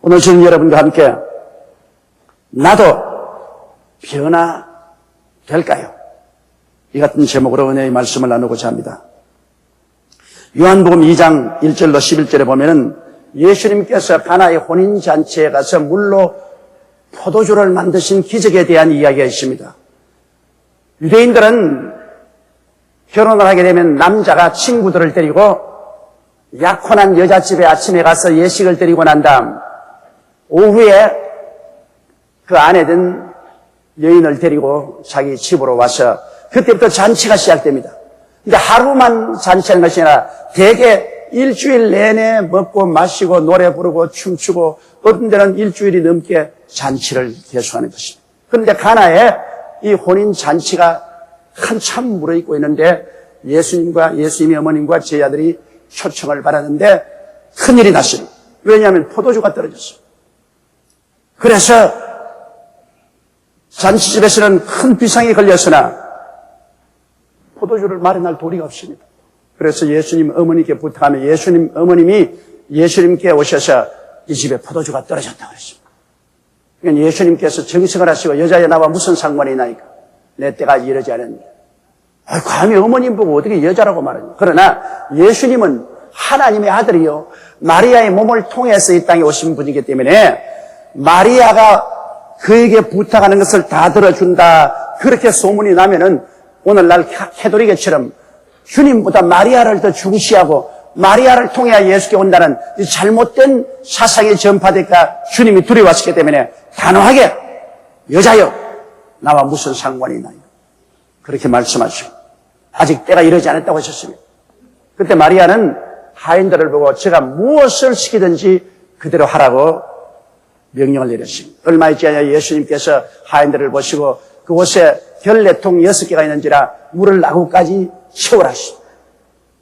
오늘 저는 여러분과 함께 나도 변화될까요? 이 같은 제목으로 은혜의 말씀을 나누고자 합니다. 요한복음 2장 1절로 11절에 보면은 예수님께서 가나의 혼인잔치에 가서 물로 포도주를 만드신 기적에 대한 이야기가 있습니다. 유대인들은 결혼을 하게 되면 남자가 친구들을 데리고 약혼한 여자집에 아침에 가서 예식을 드리고 난 다음 오후에 그 아내 된 여인을 데리고 자기 집으로 와서 그때부터 잔치가 시작됩니다. 근데 하루만 잔치하는 것이 아니라 대개 일주일 내내 먹고 마시고 노래 부르고 춤추고 어떤 데는 일주일이 넘게 잔치를 계속하는 것입니다. 그런데 가나에 이 혼인 잔치가 한참 무르익고 있는데 예수님의 어머님과 제자들이 초청을 받았는데 큰일이 났습니다. 왜냐하면 포도주가 떨어졌어요. 그래서 잔치집에서는 큰 비상이 걸렸으나 포도주를 마련할 도리가 없습니다. 그래서 예수님 어머니께 부탁하면 예수님 어머님이 예수님께 오셔서 이 집에 포도주가 떨어졌다고 그랬습니다. 그러니까 예수님께서 정색을 하시고 여자야 나와 무슨 상관이 나니까 내 때가 이르지 않았느냐. 감히 어머님 보고 어떻게 여자라고 말하냐. 그러나 예수님은 하나님의 아들이요 마리아의 몸을 통해서 이 땅에 오신 분이기 때문에 마리아가 그에게 부탁하는 것을 다 들어준다 그렇게 소문이 나면은 오늘날 캐톨릭처럼 주님보다 마리아를 더 중시하고 마리아를 통해야 예수께 온다는 이 잘못된 사상이 전파될까 주님이 두려워하시기 때문에 단호하게 여자여 나와 무슨 상관이 있나요? 그렇게 말씀하시고 아직 때가 이르지 않았다고 하셨습니다. 그때 마리아는 하인들을 보고 제가 무엇을 시키든지 그대로 하라고 명령을 내렸습니다. 얼마 있지 않아 예수님께서 하인들을 보시고 그곳에 결례통 6개가 있는지라 물을 나구까지 채우라 하시고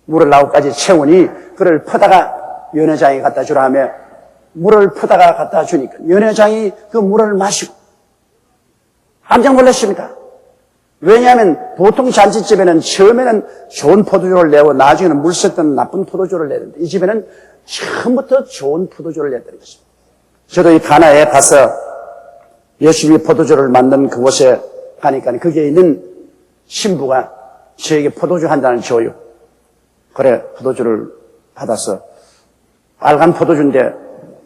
물을 나구까지 채우니 그를 퍼다가 연회장에 갖다 주라 하며 물을 퍼다가 갖다 주니까 연회장이 그 물을 마시고 깜짝 놀랐습니다. 왜냐하면 보통 잔치집에는 처음에는 좋은 포도주를 내고 나중에는 물 섞은 나쁜 포도주를 내는데 이 집에는 처음부터 좋은 포도주를 냈다는 것입니다. 저도 이 가나에 가서 예수님이 포도주를 만든 그곳에 가니까 거기에 있는 신부가 저에게 포도주 한 잔을 줘요. 그래 포도주를 받아서 빨간 포도주인데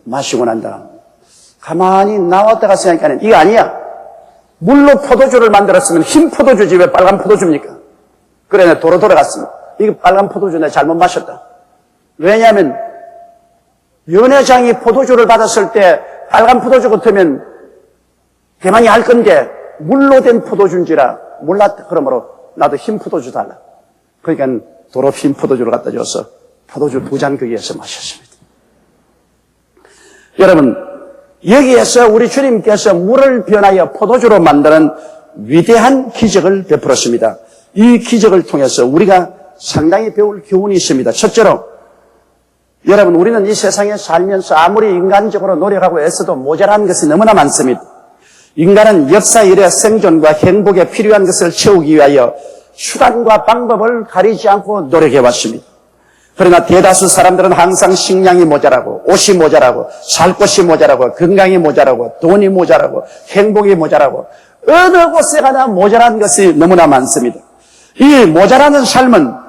마시고 난 다음 가만히 나왔다가 생각하니까 이거 아니야. 물로 포도주를 만들었으면 흰 포도주지 왜 빨간 포도주입니까? 그래 내가 도로 돌아갔습니다. 이거 빨간 포도주 내가 잘못 마셨다. 왜냐하면 연회장이 포도주를 받았을 때 빨간 포도주 같으면 대만이 알 건데 물로 된 포도주인지라 몰랐다. 그러므로 나도 흰 포도주 달라. 그러니까 도로 흰 포도주를 갖다 줘서 포도주 2잔 거기에서 마셨습니다. 여러분 여기에서 우리 주님께서 물을 변하여 포도주로 만드는 위대한 기적을 베풀었습니다. 이 기적을 통해서 우리가 상당히 배울 교훈이 있습니다. 첫째로 여러분 우리는 이 세상에 살면서 아무리 인간적으로 노력하고 애써도 모자란 것이 너무나 많습니다. 인간은 역사 이래 생존과 행복에 필요한 것을 채우기 위하여 수단과 방법을 가리지 않고 노력해왔습니다. 그러나 대다수 사람들은 항상 식량이 모자라고 옷이 모자라고 살 곳이 모자라고 건강이 모자라고 돈이 모자라고 행복이 모자라고 어느 곳에 가나 모자란 것이 너무나 많습니다. 이 모자라는 삶은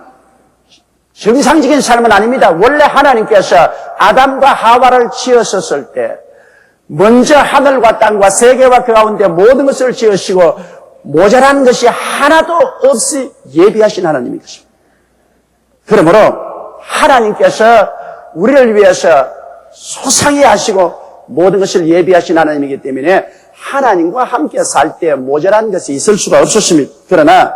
정상적인 삶은 아닙니다. 원래 하나님께서 아담과 하와를 지으셨을 때 먼저 하늘과 땅과 세계와 그 가운데 모든 것을 지으시고 모자란 것이 하나도 없이 예비하신 하나님인 것입니다. 그러므로 하나님께서 우리를 위해서 소상히 하시고 모든 것을 예비하신 하나님이기 때문에 하나님과 함께 살 때 모자란 것이 있을 수가 없었습니다. 그러나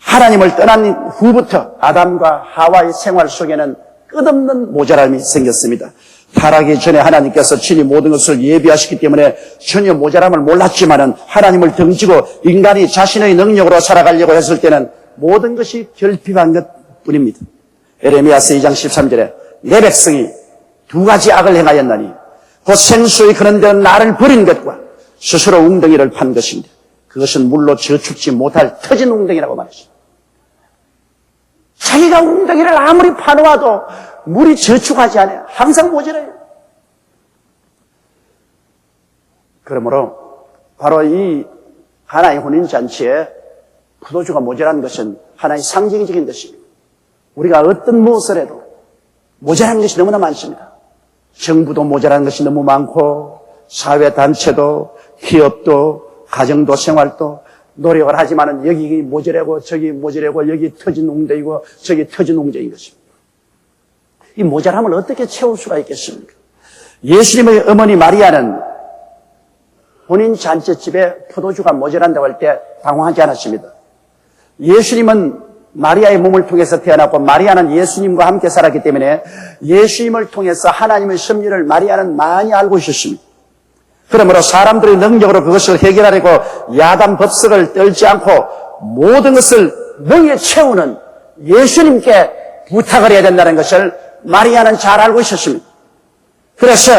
하나님을 떠난 후부터 아담과 하와의 생활 속에는 끝없는 모자람이 생겼습니다. 타락이 전에 하나님께서 친히 모든 것을 예비하시기 때문에 전혀 모자람을 몰랐지만은 하나님을 등지고 인간이 자신의 능력으로 살아가려고 했을 때는 모든 것이 결핍한 것뿐입니다. 에레미야서 2장 13절에 내 백성이 2가지 악을 행하였나니 곧 생수의 그런 데는 나를 버린 것과 스스로 웅덩이를 판 것인데 그것은 물로 저축지 못할 터진 웅덩이라고 말했습니다. 자기가 웅덩이를 아무리 파놓아도 물이 저축하지 않아요. 항상 모자라요. 그러므로 바로 이 하나의 혼인잔치에 포도주가 모자란 것은 하나의 상징적인 것입니다. 우리가 어떤 무엇을 해도 모자란 것이 너무나 많습니다. 정부도 모자란 것이 너무 많고, 사회단체도, 기업도, 가정도, 생활도 노력을 하지만은 여기 모자라고 저기 모자라고 여기 터진 웅덩이고 저기 터진 웅덩이인 것입니다. 이 모자람을 어떻게 채울 수가 있겠습니까? 예수님의 어머니 마리아는 혼인 잔치집에 포도주가 모자란다고 할 때 당황하지 않았습니다. 예수님은 마리아의 몸을 통해서 태어났고 마리아는 예수님과 함께 살았기 때문에 예수님을 통해서 하나님의 섭리를 마리아는 많이 알고 있었습니다. 그러므로 사람들의 능력으로 그것을 해결하려고 야단 법석을 떨지 않고 모든 것을 능히 채우는 예수님께 부탁을 해야 된다는 것을 마리아는 잘 알고 있었습니다. 그래서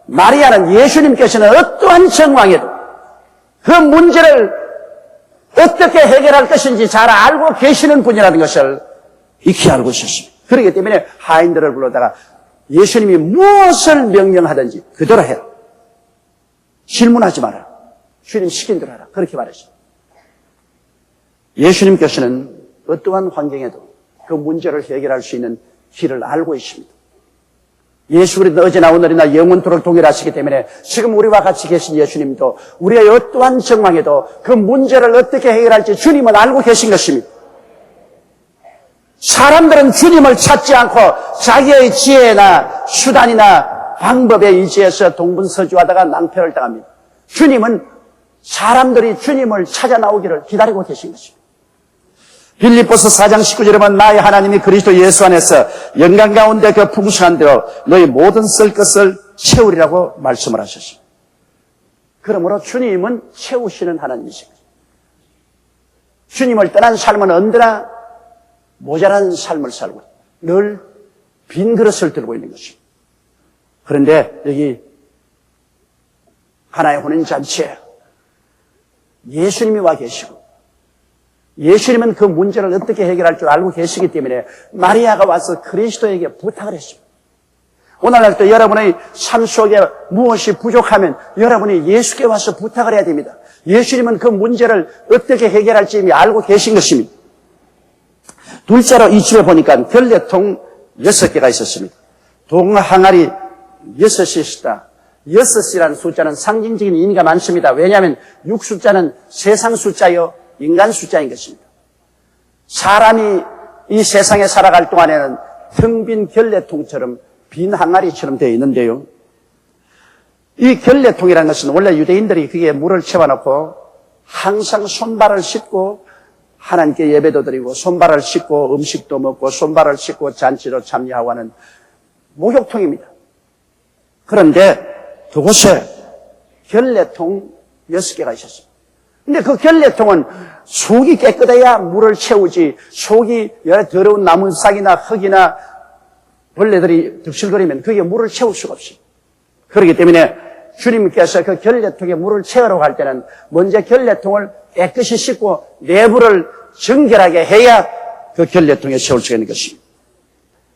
마리아는 예수님께서는 어떠한 정황에도 그 문제를 어떻게 해결할 것인지 잘 알고 계시는 분이라는 것을 익히 알고 있었습니다. 그렇기 때문에 하인들을 불러다가 예수님이 무엇을 명령하든지 그대로 해라. 질문하지 마라. 주님 시킨 대로 하라. 그렇게 말했습니다. 예수님께서는 어떠한 환경에도 그 문제를 해결할 수 있는 길을 알고 있습니다. 예수 그리스도 어제나 오늘이나 영원토록 동일하시기 때문에 지금 우리와 같이 계신 예수님도 우리의 어떠한 정황에도 그 문제를 어떻게 해결할지 주님은 알고 계신 것입니다. 사람들은 주님을 찾지 않고 자기의 지혜나 수단이나 방법에 의지해서 동분서주하다가 낭패를 당합니다. 주님은 사람들이 주님을 찾아 나오기를 기다리고 계신 것입니다. 빌립보서 4장 19절에 보면 나의 하나님이 그리스도 예수 안에서 영광 가운데 그 풍성한 대로 너희 모든 쓸 것을 채우리라고 말씀을 하셨습니다. 그러므로 주님은 채우시는 하나님이십니다. 주님을 떠난 삶은 언제나 모자란 삶을 살고 늘 빈 그릇을 들고 있는 것입니다. 그런데 여기 하나의 혼인잔치에 예수님이 와 계시고 예수님은 그 문제를 어떻게 해결할 줄 알고 계시기 때문에 마리아가 와서 그리스도에게 부탁을 했습니다. 오늘날도 여러분의 삶 속에 무엇이 부족하면 여러분이 예수께 와서 부탁을 해야 됩니다. 예수님은 그 문제를 어떻게 해결할지 이미 알고 계신 것입니다. 둘째로 이 집에 보니까 결례통 6개가 있었습니다. 동 항아리 6이 있었다. 6이라는 숫자는 상징적인 의미가 많습니다. 왜냐하면 6숫자는 세상 숫자요 인간 숫자인 것입니다. 사람이 이 세상에 살아갈 동안에는 텅 빈 결례통처럼 빈 항아리처럼 되어 있는데요. 이 결례통이라는 것은 원래 유대인들이 그게 물을 채워놓고 항상 손발을 씻고 하나님께 예배도 드리고 손발을 씻고 음식도 먹고 손발을 씻고 잔치도 참여하고 하는 목욕통입니다. 그런데 그곳에 결례통 6개가 있었습니다. 근데 그 결례통은 속이 깨끗해야 물을 채우지 속이 여러 더러운 나무싹이나 흙이나 벌레들이 득실거리면 그게 물을 채울 수가 없습니다. 그렇기 때문에 주님께서 그 결례통에 물을 채우러 갈 때는 먼저 결례통을 깨끗이 씻고 내부를 정결하게 해야 그 결례통에 채울 수가 있는 것입니다.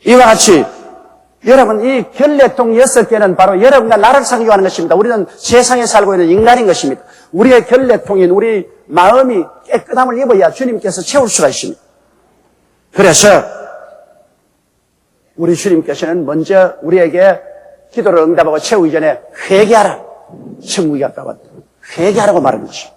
이와 같이 여러분 이 결례통 6개는 바로 여러분과 나를 상징하는 것입니다. 우리는 세상에 살고 있는 인간인 것입니다. 우리의 결례통인 우리 마음이 깨끗함을 입어야 주님께서 채울 수가 있습니다. 그래서 우리 주님께서는 먼저 우리에게 기도를 응답하고 채우기 전에 회개하라. 천국이 가까웠다. 회개하라고 말하는 것입니다.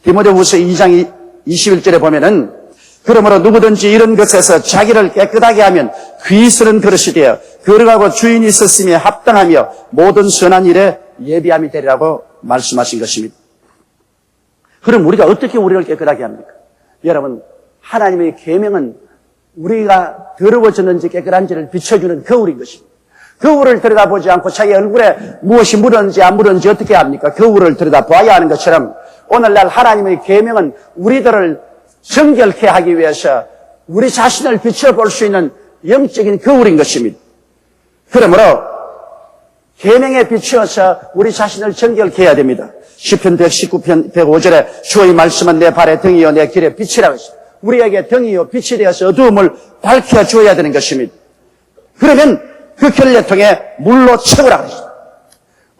디모데후서 2장 21절에 보면은 그러므로 누구든지 이런 것에서 자기를 깨끗하게 하면 귀스런 그릇이 되어 거룩하고 주인이 있었음에 합당하며 모든 선한 일에 예비함이 되리라고 말씀하신 것입니다. 그럼 우리가 어떻게 우리를 깨끗하게 합니까? 여러분, 하나님의 계명은 우리가 더러워졌는지 깨끗한지를 비춰주는 거울인 것입니다. 거울을 들여다보지 않고 자기 얼굴에 무엇이 묻었는지 안 묻었는지 어떻게 합니까? 거울을 들여다봐야 하는 것처럼 오늘날 하나님의 계명은 우리들을 정결케 하기 위해서 우리 자신을 비춰볼 수 있는 영적인 거울인 것입니다. 그러므로 계명에 비추어서 우리 자신을 정결케 해야 됩니다. 시편 119편 105절에 주의 말씀은 내 발의 등이요 내 길의 빛이라고 했습니다. 우리에게 등이요 빛이 되어서 어두움을 밝혀 주어야 되는 것입니다. 그러면 그 결례통에 물로 채우라고 했습니다.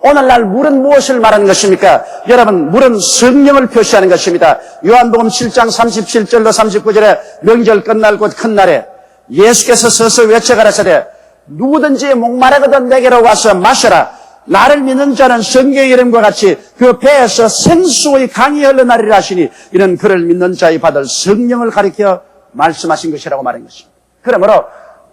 오늘날 물은 무엇을 말하는 것입니까? 여러분, 물은 성령을 표시하는 것입니다. 요한복음 7장 37절로 39절에 명절 끝날 곧 큰 날에 예수께서 서서 외쳐가라사대 누구든지 목마르거든 내게로 와서 마셔라. 나를 믿는 자는 성경의 이름과 같이 그 배에서 생수의 강이 흘러나리라 하시니 이는 그를 믿는 자의 받을 성령을 가리켜 말씀하신 것이라고 말한 것입니다. 그러므로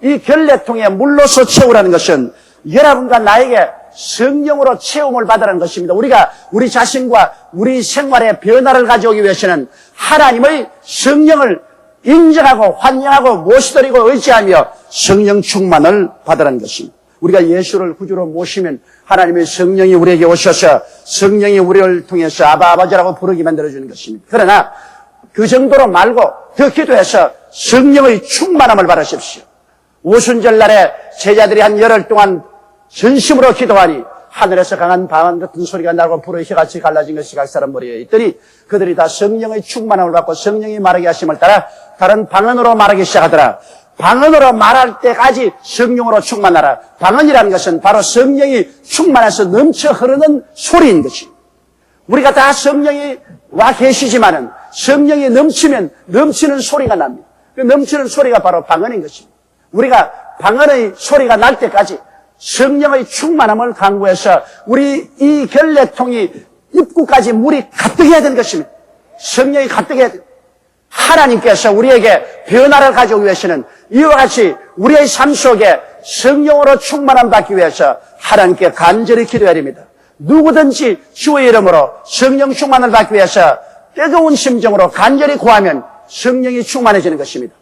이 결례통에 물로서 채우라는 것은 여러분과 나에게 성령으로 채움을 받으라는 것입니다. 우리가 우리 자신과 우리 생활의 변화를 가져오기 위해서는 하나님의 성령을 인정하고 환영하고 모시드리고 의지하며 성령 충만을 받으라는 것입니다. 우리가 예수를 구주로 모시면 하나님의 성령이 우리에게 오셔서 성령이 우리를 통해서 아바 아버지라고 부르게 만들어주는 것입니다. 그러나 그 정도로 말고 더 기도해서 성령의 충만함을 받으십시오. 오순절 날에 제자들이 한 열흘 동안 전심으로 기도하니 하늘에서 강한 방언 같은 소리가 나고 불의 혀같이 갈라진 것이 각 사람 머리에 있더니 그들이 다 성령의 충만함을 받고 성령이 말하게 하심을 따라 다른 방언으로 말하기 시작하더라. 방언으로 말할 때까지 성령으로 충만하라. 방언이라는 것은 바로 성령이 충만해서 넘쳐 흐르는 소리인 것입니다. 우리가 다 성령이 와 계시지만은 성령이 넘치면 넘치는 소리가 납니다. 그 넘치는 소리가 바로 방언인 것입니다. 우리가 방언의 소리가 날 때까지 성령의 충만함을 강구해서 우리 이 결례통이 입구까지 물이 가득해야 되는 것입니다. 성령이 가득해야 돼요. 하나님께서 우리에게 변화를 가져오기 위해서는 이와 같이 우리의 삶 속에 성령으로 충만함 받기 위해서 하나님께 간절히 기도해야 됩니다. 누구든지 주의 이름으로 성령 충만을 받기 위해서 뜨거운 심정으로 간절히 구하면 성령이 충만해지는 것입니다.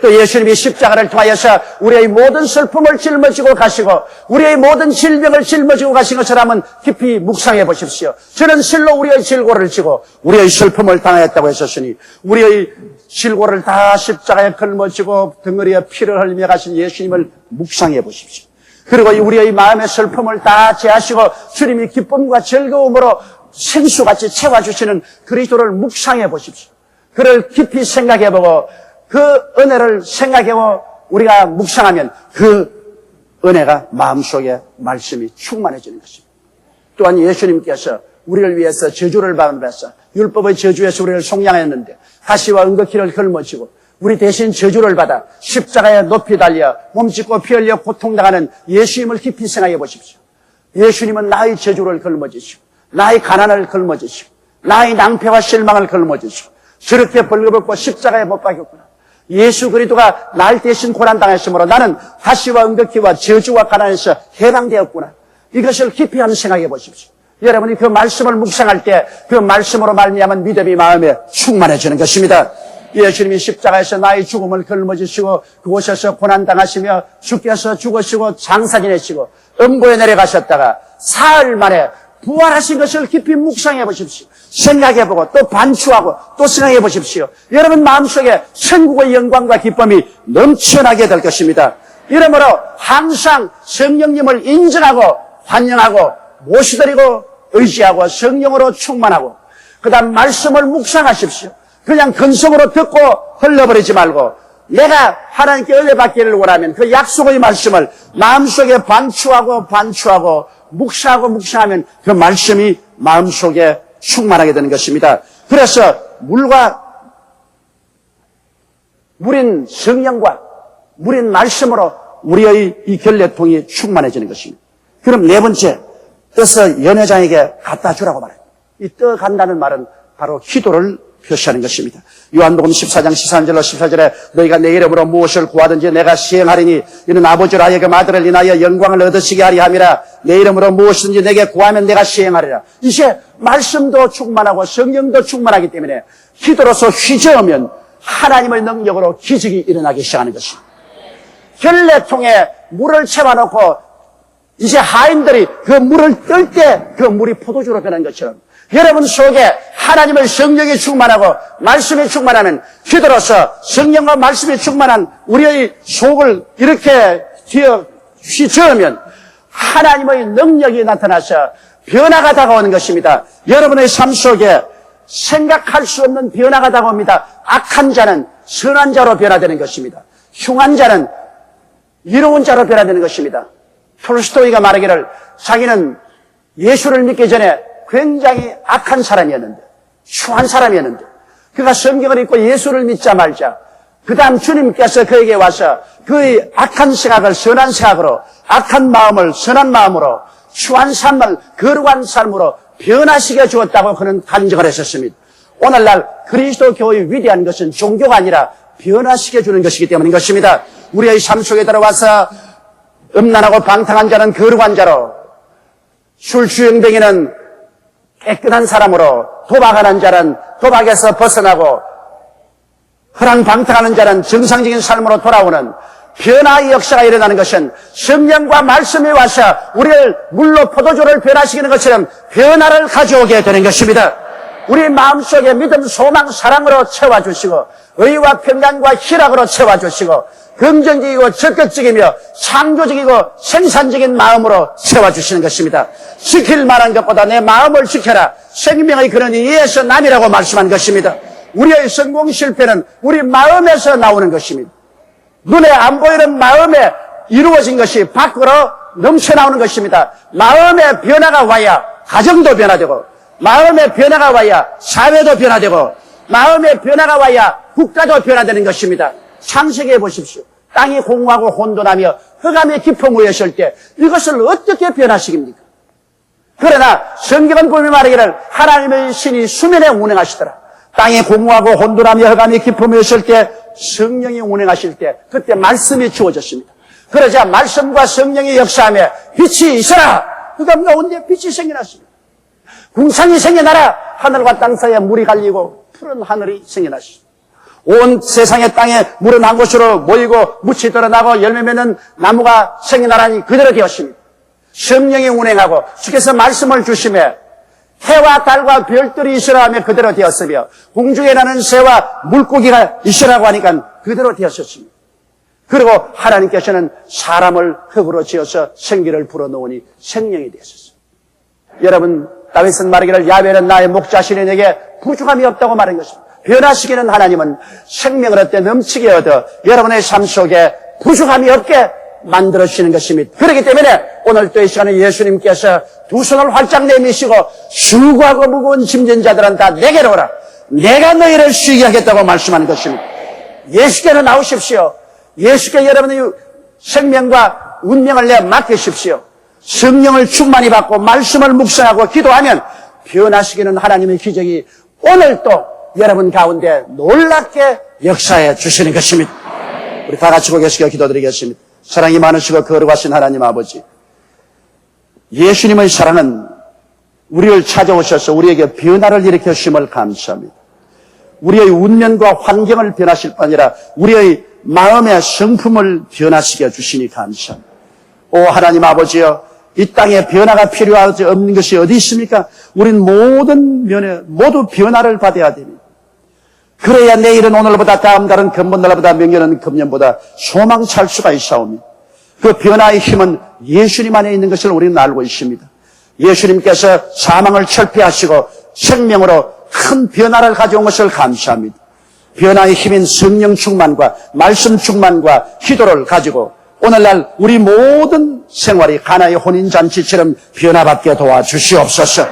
또 예수님이 십자가를 통하여서 우리의 모든 슬픔을 짊어지고 가시고 우리의 모든 질병을 짊어지고 가신 것처럼 깊이 묵상해 보십시오. 저는 실로 우리의 질고를 지고 우리의 슬픔을 당하였다고 했었으니 우리의 질고를 다 십자가에 걸머지고 덩어리에 피를 흘리며 가신 예수님을 묵상해 보십시오. 그리고 우리의 마음의 슬픔을 다 제하시고 주님이 기쁨과 즐거움으로 생수같이 채워주시는 그리스도를 묵상해 보십시오. 그를 깊이 생각해 보고 그 은혜를 생각하고 우리가 묵상하면 그 은혜가 마음속에 말씀이 충만해지는 것입니다. 또한 예수님께서 우리를 위해서 저주를 받으면서 율법의 저주에서 우리를 속량했는데 가시와 은거키를 걸머지고 우리 대신 저주를 받아 십자가에 높이 달려 몸짓고 피 흘려 고통당하는 예수님을 깊이 생각해 보십시오. 예수님은 나의 저주를 걸머지시고 나의 가난을 걸머지시고 나의 낭패와 실망을 걸머지시고 저렇게 벌거벗고 십자가에 못 박혔구나. 예수 그리스도가 날 대신 고난당했으므로 나는 가시와 은거키와 저주와 가난에서 해방되었구나. 이것을 깊이 한번 생각해 보십시오. 여러분이 그 말씀을 묵상할 때 그 말씀으로 말미암은 믿음이 마음에 충만해지는 것입니다. 예수님이 십자가에서 나의 죽음을 걸머지시고 그곳에서 고난당하시며 주께서 죽으시고 장사 지내시고 음부에 내려가셨다가 사흘 만에 부활하신 것을 깊이 묵상해 보십시오. 생각해보고 또 반추하고 또 생각해 보십시오. 여러분 마음속에 천국의 영광과 기쁨이 넘쳐나게 될 것입니다. 이러므로 항상 성령님을 인정하고 환영하고 모시드리고 의지하고 성령으로 충만하고 그 다음 말씀을 묵상하십시오. 그냥 근성으로 듣고 흘러버리지 말고 내가 하나님께 은혜 받기를 원하면 그 약속의 말씀을 마음속에 반추하고 묵상하고 묵상하면 그 말씀이 마음속에 충만하게 되는 것입니다. 그래서 물인 성령과 물인 말씀으로 우리의 이 결례통이 충만해지는 것입니다. 그럼 네 번째, 떠서 연회장에게 갖다 주라고 말해요. 이 떠 간다는 말은 바로 기도를 표시하는 것입니다. 요한복음 14장 13절로 14절에 너희가 내 이름으로 무엇을 구하든지 내가 시행하리니 이는 아버지로 하여금 아들을 인하여 영광을 얻으시게 하리 함이라. 내 이름으로 무엇이든지 내게 구하면 내가 시행하리라. 이제 말씀도 충만하고 성령도 충만하기 때문에 기도로서 휘저으면 하나님의 능력으로 기적이 일어나기 시작하는 것입니다. 결례통에 물을 채워놓고 이제 하인들이 그 물을 뜰 때 그 물이 포도주로 변한 것처럼 여러분 속에 하나님의 성령이 충만하고 말씀이 충만하면 기도로서 성령과 말씀이 충만한 우리의 속을 이렇게 휘저으면 하나님의 능력이 나타나서 변화가 다가오는 것입니다. 여러분의 삶 속에 생각할 수 없는 변화가 다가옵니다. 악한 자는 선한 자로 변화되는 것입니다. 흉한 자는 이로운 자로 변화되는 것입니다. 톨스토이가 말하기를 자기는 예수를 믿기 전에 굉장히 악한 사람이었는데, 추한 사람이었는데, 그가 성경을 읽고 예수를 믿자 말자, 그 다음 주님께서 그에게 와서 그의 악한 생각을 선한 생각으로, 악한 마음을 선한 마음으로, 추한 삶을 거룩한 삶으로 변화시켜 주었다고 그는 간증을 했었습니다. 오늘날 그리스도 교회의 위대한 것은 종교가 아니라 변화시켜 주는 것이기 때문인 것입니다. 우리의 삶 속에 들어와서 음란하고 방탕한 자는 거룩한 자로, 술주행뱅이는 깨끗한 사람으로, 도박하는 자는 도박에서 벗어나고, 허랑방탕하는 자는 정상적인 삶으로 돌아오는 변화의 역사가 일어나는 것은 성령과 말씀이 와서 우리를 물로 포도주를 변화시키는 것처럼 변화를 가져오게 되는 것입니다. 우리 마음속에 믿음, 소망, 사랑으로 채워주시고, 의와 평강과 희락으로 채워주시고, 긍정적이고 적극적이며 창조적이고 생산적인 마음으로 채워주시는 것입니다. 지킬 만한 것보다 내 마음을 지켜라. 생명의 근원이 이에서 남이라고 말씀한 것입니다. 우리의 성공 실패는 우리 마음에서 나오는 것입니다. 눈에 안 보이는 마음에 이루어진 것이 밖으로 넘쳐나오는 것입니다. 마음의 변화가 와야 가정도 변화되고, 마음의 변화가 와야 사회도 변화되고, 마음의 변화가 와야 국가도 변화되는 것입니다. 창세기에 보십시오. 땅이 공허하고 혼돈하며 흑암의 깊음 위에 설 때 이것을 어떻게 변화시킵니까? 그러나 성경은 분명히 말하기를 하나님의 신이 수면에 운행하시더라. 땅이 공허하고 혼돈하며 흑암의 깊음 위에 설 때 성령이 운행하실 때 그때 말씀이 주어졌습니다. 그러자 말씀과 성령이 역사하며 빛이 있어라. 흑암 가운데 빛이 생겨났습니다. 궁상이 생겨나라. 하늘과 땅 사이에 물이 갈리고 푸른 하늘이 생겨났습니다. 온 세상의 땅에 물은 한 곳으로 모이고 묻이 드러나고 열매 맺는 나무가 생겨나라니 그대로 되었습니다. 성령이 운행하고 주께서 말씀을 주시며 해와 달과 별들이 있으라 하며 그대로 되었으며 공중에 나는 새와 물고기가 있으라고 하니까 그대로 되었었습니다. 그리고 하나님께서는 사람을 흙으로 지어서 생기를 불어넣으니 생명이 되었습니다. 여러분, 다윗은 말하기를 야훼는 나의 목자시니 내게 부족함이 없다고 말한 것입니다. 변화시키는 하나님은 생명을 얻되 넘치게 얻어 여러분의 삶 속에 부족함이 없게 만들어주시는 것입니다. 그렇기 때문에 오늘 또 이 시간에 예수님께서 두 손을 활짝 내미시고 수고하고 무거운 짐진 자들은 다 내게로 오라. 내가 너희를 쉬게 하겠다고 말씀하는 것입니다. 예수께로 나오십시오. 예수께 여러분의 생명과 운명을 내 맡기십시오. 성령을 충만히 받고 말씀을 묵상하고 기도하면 변화시키는 하나님의 기적이 오늘 또 여러분 가운데 놀랍게 역사해 주시는 것입니다. 우리 다 같이 고개 숙여 기도드리겠습니다. 사랑이 많으시고 거룩하신 하나님 아버지, 예수님의 사랑은 우리를 찾아오셔서 우리에게 변화를 일으켜 주심을 감사합니다. 우리의 운명과 환경을 변하실 뿐 아니라 우리의 마음의 성품을 변화시켜 주시니 감사합니다. 오 하나님 아버지여, 이 땅에 변화가 필요하지 없는 것이 어디 있습니까? 우린 모든 면에 모두 변화를 받아야 됩니다. 그래야 내일은 오늘보다, 다음 달은 금번날보다, 명년은 금년보다 소망찰 수가 있사옵니다. 그 변화의 힘은 예수님 안에 있는 것을 우리는 알고 있습니다. 예수님께서 사망을 철폐하시고 생명으로 큰 변화를 가져온 것을 감사합니다. 변화의 힘인 성령 충만과 말씀 충만과 기도를 가지고 오늘날 우리 모든 생활이 하나의 혼인잔치처럼 변화받게 도와주시옵소서.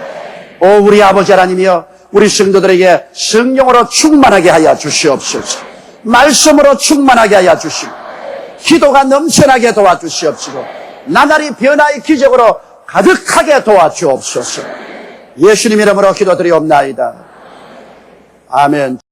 오 우리 아버지 하나님이여, 우리 성도들에게 성령으로 충만하게 하여 주시옵소서. 말씀으로 충만하게 하여 주시고 기도가 넘쳐나게 도와주시옵시고 나날이 변화의 기적으로 가득하게 도와주옵소서. 예수님 이름으로 기도드리옵나이다. 아멘.